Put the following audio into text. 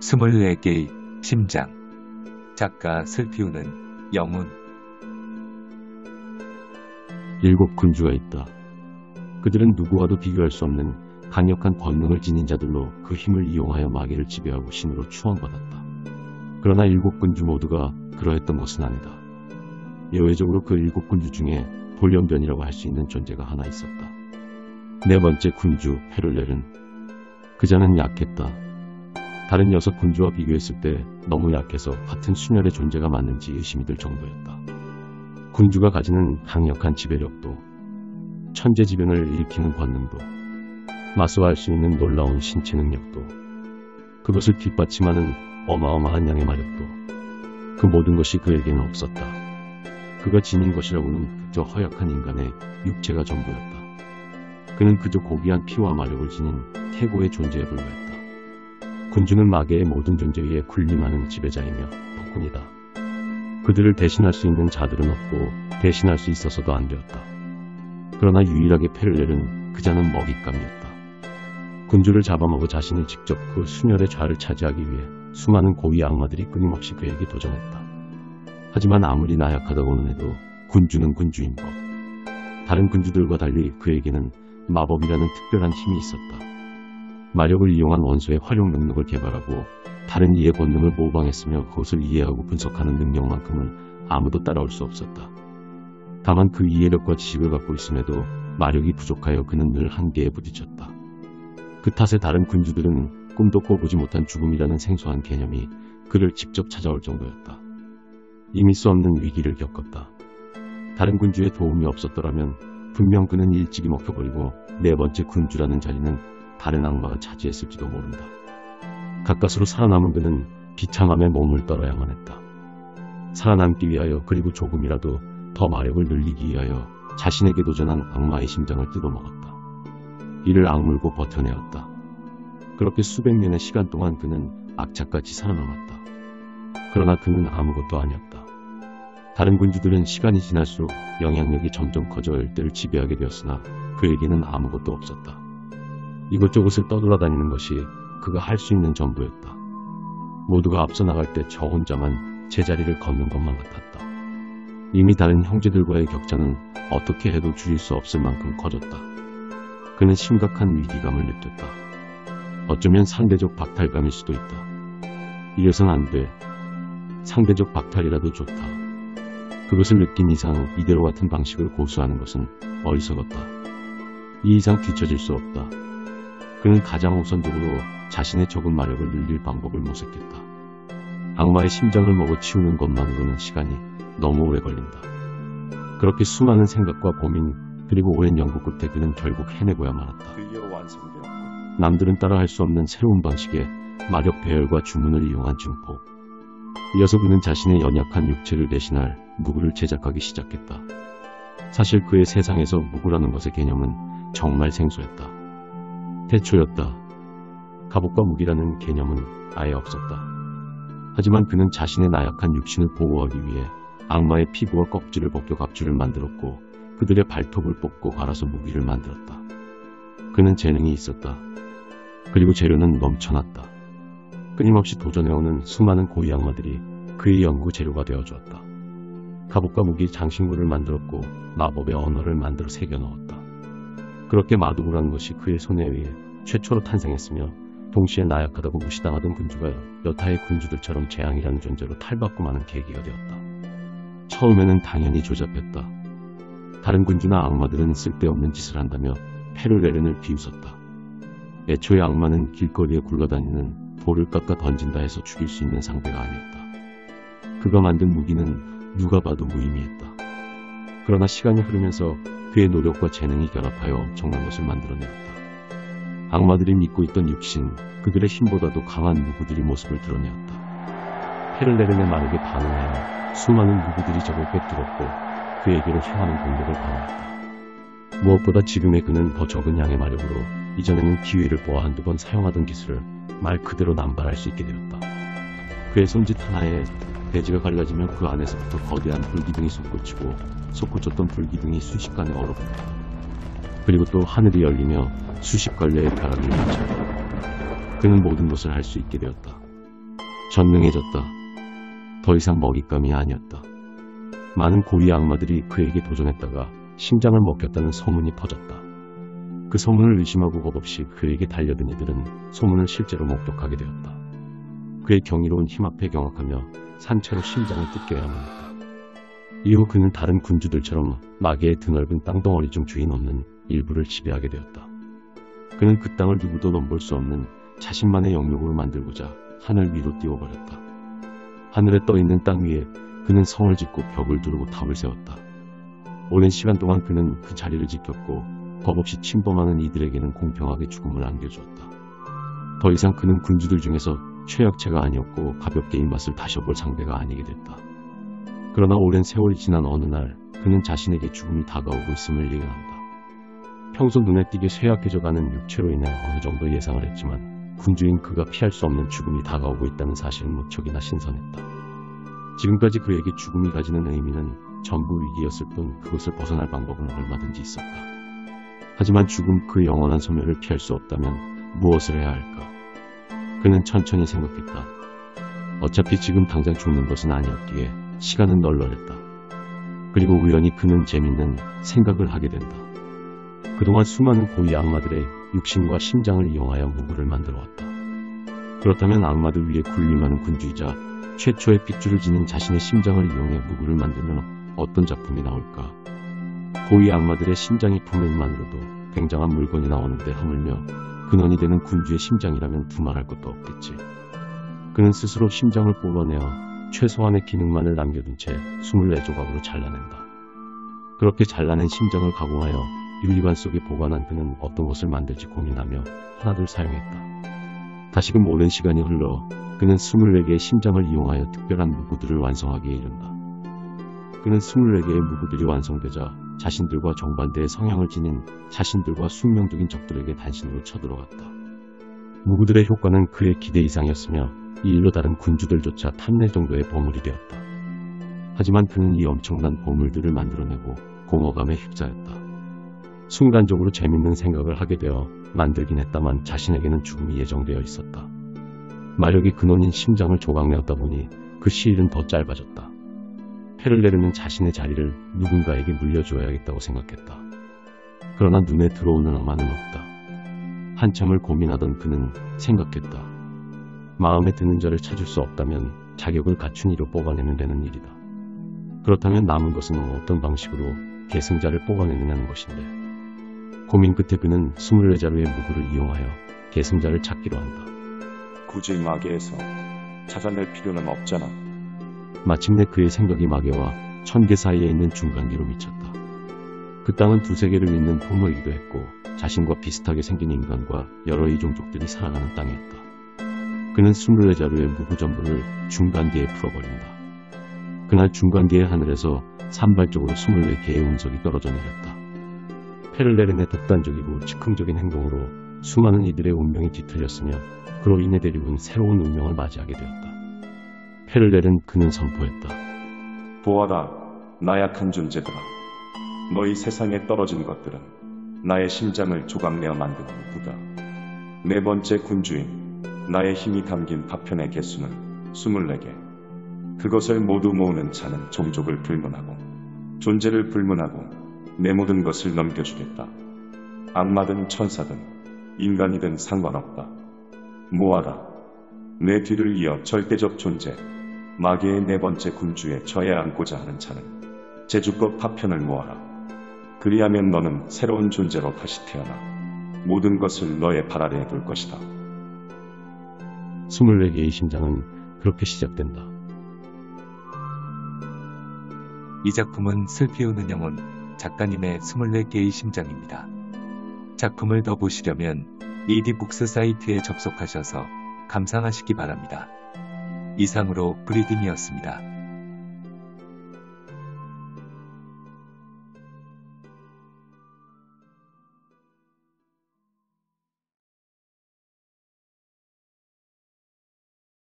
24개의 심장. 작가 슬피우는 영혼. 7 군주가 있다. 그들은 누구와도 비교할 수 없는 강력한 권능을 지닌 자들로 그 힘을 이용하여 마귀를 지배하고 신으로 추앙받았다. 그러나 7 군주 모두가 그러했던 것은 아니다. 예외적으로 그 7 군주 중에 돌연변이라고 할 수 있는 존재가 하나 있었다. 4번째 군주 페를렐은 그자는 약했다. 다른 6 군주와 비교했을 때 너무 약해서 같은 순혈의 존재가 맞는지 의심이 들 정도였다. 군주가 가지는 강력한 지배력도, 천재지변을 일으키는 권능도, 마소할 수 있는 놀라운 신체 능력도, 그것을 뒷받침하는 어마어마한 양의 마력도, 그 모든 것이 그에게는 없었다. 그가 지닌 것이라고는 그저 허약한 인간의 육체가 전부였다. 그는 그저 고귀한 피와 마력을 지닌 태고의 존재에 불과했다. 군주는 마계의 모든 존재 위에 군림하는 지배자이며 폭군이다. 그들을 대신할 수 있는 자들은 없고 대신할 수 있어서도 안 되었다. 그러나 유일하게 페를렐은 그자는 먹잇감이었다. 군주를 잡아먹어 자신이 직접 그 순혈의 좌를 차지하기 위해 수많은 고위 악마들이 끊임없이 그에게 도전했다. 하지만 아무리 나약하다고는 해도 군주는 군주인 법. 다른 군주들과 달리 그에게는 마법이라는 특별한 힘이 있었다. 마력을 이용한 원소의 활용 능력을 개발하고 다른 이의 본능을 모방했으며 그것을 이해하고 분석하는 능력만큼은 아무도 따라올 수 없었다. 다만 그 이해력과 지식을 갖고 있음에도 마력이 부족하여 그는 늘 한계에 부딪혔다. 그 탓에 다른 군주들은 꿈도 꿔보지 못한 죽음이라는 생소한 개념이 그를 직접 찾아올 정도였다. 이길 수 없는 위기를 겪었다. 다른 군주의 도움이 없었더라면 분명 그는 일찍이 먹혀버리고 4번째 군주라는 자리는 다른 악마가 차지했을지도 모른다. 가까스로 살아남은 그는 비참함에 몸을 떨어야만 했다. 살아남기 위하여, 그리고 조금이라도 더 마력을 늘리기 위하여 자신에게 도전한 악마의 심장을 뜯어먹었다. 이를 악물고 버텨내었다. 그렇게 수백 년의 시간 동안 그는 악착같이 살아남았다. 그러나 그는 아무것도 아니었다. 다른 군주들은 시간이 지날수록 영향력이 점점 커져 열대를 지배하게 되었으나 그에게는 아무것도 없었다. 이곳저곳을 떠돌아다니는 것이 그가 할 수 있는 전부였다. 모두가 앞서 나갈 때 저 혼자만 제자리를 걷는 것만 같았다. 이미 다른 형제들과의 격차는 어떻게 해도 줄일 수 없을 만큼 커졌다. 그는 심각한 위기감을 느꼈다. 어쩌면 상대적 박탈감일 수도 있다. 이래선 안 돼. 상대적 박탈이라도 좋다. 그것을 느낀 이상 이대로 같은 방식을 고수하는 것은 어리석었다. 이 이상 뒤처질 수 없다. 그는 가장 우선적으로 자신의 적은 마력을 늘릴 방법을 모색했다. 악마의 심장을 먹어 치우는 것만으로는 시간이 너무 오래 걸린다. 그렇게 수많은 생각과 고민, 그리고 오랜 연구 끝에 그는 결국 해내고야 말았다. 남들은 따라할 수 없는 새로운 방식의 마력 배열과 주문을 이용한 증폭. 이어서 그는 자신의 연약한 육체를 대신할 무구를 제작하기 시작했다. 사실 그의 세상에서 무구라는 것의 개념은 정말 생소했다. 태초였다. 갑옷과 무기라는 개념은 아예 없었다. 하지만 그는 자신의 나약한 육신을 보호하기 위해 악마의 피부와 껍질을 벗겨 갑주를 만들었고 그들의 발톱을 뽑고 갈아서 무기를 만들었다. 그는 재능이 있었다. 그리고 재료는 넘쳐났다. 끊임없이 도전해오는 수많은 고위 악마들이 그의 연구 재료가 되어주었다. 갑옷과 무기, 장신구를 만들었고 마법의 언어를 만들어 새겨 넣었다. 그렇게 마두구라는 것이 그의 손에 의해 최초로 탄생했으며 동시에 나약하다고 무시당하던 군주가 여타의 군주들처럼 재앙이라는 존재로 탈바꿈 하는 계기가 되었다. 처음에는 당연히 조잡했다. 다른 군주나 악마들은 쓸데없는 짓을 한다며 페를렐을 비웃었다. 애초에 악마는 길거리에 굴러다니는 돌을 깎아 던진다 해서 죽일 수 있는 상대가 아니었다. 그가 만든 무기는 누가 봐도 무의미했다. 그러나 시간이 흐르면서 그의 노력과 재능이 결합하여 엄청난 것을 만들어내었다. 악마들이 믿고 있던 육신, 그들의 힘보다도 강한 무구들이 모습을 드러내었다. 페를렐의 마력에 반응하여 수많은 무구들이 적을 꿰뚫었고 그에게로 향하는 공격을 방어했다. 무엇보다 지금의 그는 더 적은 양의 마력으로 이전에는 기회를 보아 한두 번 사용하던 기술을 말 그대로 남발할 수 있게 되었다. 그의 손짓 하나에 대지가 갈라지면 그 안에서부터 거대한 불기둥이 솟구치고 솟구쳤던 불기둥이 순식간에 얼어붙다. 그리고 또 하늘이 열리며 수십 갈래의 벼락이 맺혔다. 그는 모든 것을 할 수 있게 되었다. 전능해졌다. 더 이상 먹잇감이 아니었다. 많은 고위 악마들이 그에게 도전했다가 심장을 먹혔다는 소문이 퍼졌다. 그 소문을 의심하고 겁없이 그에게 달려든 이들은 소문을 실제로 목격하게 되었다. 그의 경이로운 힘 앞에 경악하며 산채로 심장을 뜯겨야만 했다. 이후 그는 다른 군주들처럼 마계의 드넓은 땅덩어리 중 주인 없는 일부를 지배하게 되었다. 그는 그 땅을 누구도 넘볼 수 없는 자신만의 영역으로 만들고자 하늘 위로 띄워버렸다. 하늘에 떠있는 땅 위에 그는 성을 짓고 벽을 두르고 탑을 세웠다. 오랜 시간 동안 그는 그 자리를 지켰고 겁없이 침범하는 이들에게는 공평하게 죽음을 안겨주었다. 더 이상 그는 군주들 중에서 최약체가 아니었고 가볍게 입맛을 다셔볼 상대가 아니게 됐다. 그러나 오랜 세월이 지난 어느 날 그는 자신에게 죽음이 다가오고 있음을 예견한다. 평소 눈에 띄게 쇠약해져가는 육체로 인해 어느 정도 예상을 했지만 군주인 그가 피할 수 없는 죽음이 다가오고 있다는 사실은 무척이나 신선했다. 지금까지 그에게 죽음이 가지는 의미는 전부 위기였을 뿐 그것을 벗어날 방법은 얼마든지 있었다. 하지만 죽음 그 영원한 소멸을 피할 수 없다면 무엇을 해야 할까? 그는 천천히 생각했다. 어차피 지금 당장 죽는 것은 아니었기에 시간은 널널했다. 그리고 우연히 그는 재밌는 생각을 하게 된다. 그동안 수많은 고위 악마들의 육신과 심장을 이용하여 무구를 만들어왔다. 그렇다면 악마들 위에 군림하는 군주이자 최초의 핏줄을 지닌 자신의 심장을 이용해 무구를 만들면 어떤 작품이 나올까? 고위 악마들의 심장이 품에만으로도 굉장한 물건이 나오는데 하물며 근원이 되는 군주의 심장이라면 두말할 것도 없겠지. 그는 스스로 심장을 뽑아내어 최소한의 기능만을 남겨둔 채 24조각으로 잘라낸다. 그렇게 잘라낸 심장을 가공하여 유리관 속에 보관한 그는 어떤 것을 만들지 고민하며 하나둘 사용했다. 다시금 오랜 시간이 흘러 그는 24개의 심장을 이용하여 특별한 무구들을 완성하기에 이른다. 그는 24개의 무구들이 완성되자 자신들과 정반대의 성향을 지닌 자신들과 숙명적인 적들에게 단신으로 쳐들어갔다. 무구들의 효과는 그의 기대 이상이었으며 이 일로 다른 군주들조차 탐낼 정도의 보물이 되었다. 하지만 그는 이 엄청난 보물들을 만들어내고 공허감에 휩싸였다. 순간적으로 재밌는 생각을 하게 되어 만들긴 했다만 자신에게는 죽음이 예정되어 있었다. 마력이 근원인 심장을 조각내었다 보니 그 시일은 더 짧아졌다. 페를레르는 자신의 자리를 누군가에게 물려줘야겠다고 생각했다. 그러나 눈에 들어오는 아마는 없다. 한참을 고민하던 그는 생각했다. 마음에 드는 자를 찾을 수 없다면 자격을 갖춘 이로 뽑아내면 되는 일이다. 그렇다면 남은 것은 어떤 방식으로 계승자를 뽑아내느냐는 것인데 고민 끝에 그는 24자루의 무구를 이용하여 계승자를 찾기로 한다. 굳이 마계에서 찾아낼 필요는 없잖아. 마침내 그의 생각이 마계와 천계 사이에 있는 중간계로 미쳤다. 그 땅은 두세 개를 잇는 포모이기도 했고 자신과 비슷하게 생긴 인간과 여러 이종족들이 살아가는 땅이었다. 그는 24자루의 무구 전부를 중간계에 풀어버린다. 그날 중간계의 하늘에서 산발적으로 24개의 운석이 떨어져 내렸다. 페를레른의 독단적이고 즉흥적인 행동으로 수많은 이들의 운명이 뒤틀렸으며 그로 인해 대륙은 새로운 운명을 맞이하게 되었다. 페를레른 그는 선포했다. 보아라, 나약한 존재들아. 너희 세상에 떨어진 것들은 나의 심장을 조각내어 만든 무구다. 네 번째 군주인 나의 힘이 담긴 파편의 개수는 24개. 그것을 모두 모으는 자는 종족을 불문하고 존재를 불문하고 내 모든 것을 넘겨주겠다. 악마든 천사든 인간이든 상관없다. 모아라. 내 뒤를 이어 절대적 존재 마계의 네 번째 군주에 저에 앉고자 하는 자는 제주껏 파편을 모아라. 그리하면 너는 새로운 존재로 다시 태어나 모든 것을 너의 발 아래에 둘 것이다. 24개의 심장은 그렇게 시작된다. 이 작품은 슬피 우는 영혼 작가님의 24개의 심장입니다. 작품을 더 보시려면 이디북스 사이트에 접속하셔서 감상하시기 바랍니다. 이상으로 브리딩이었습니다.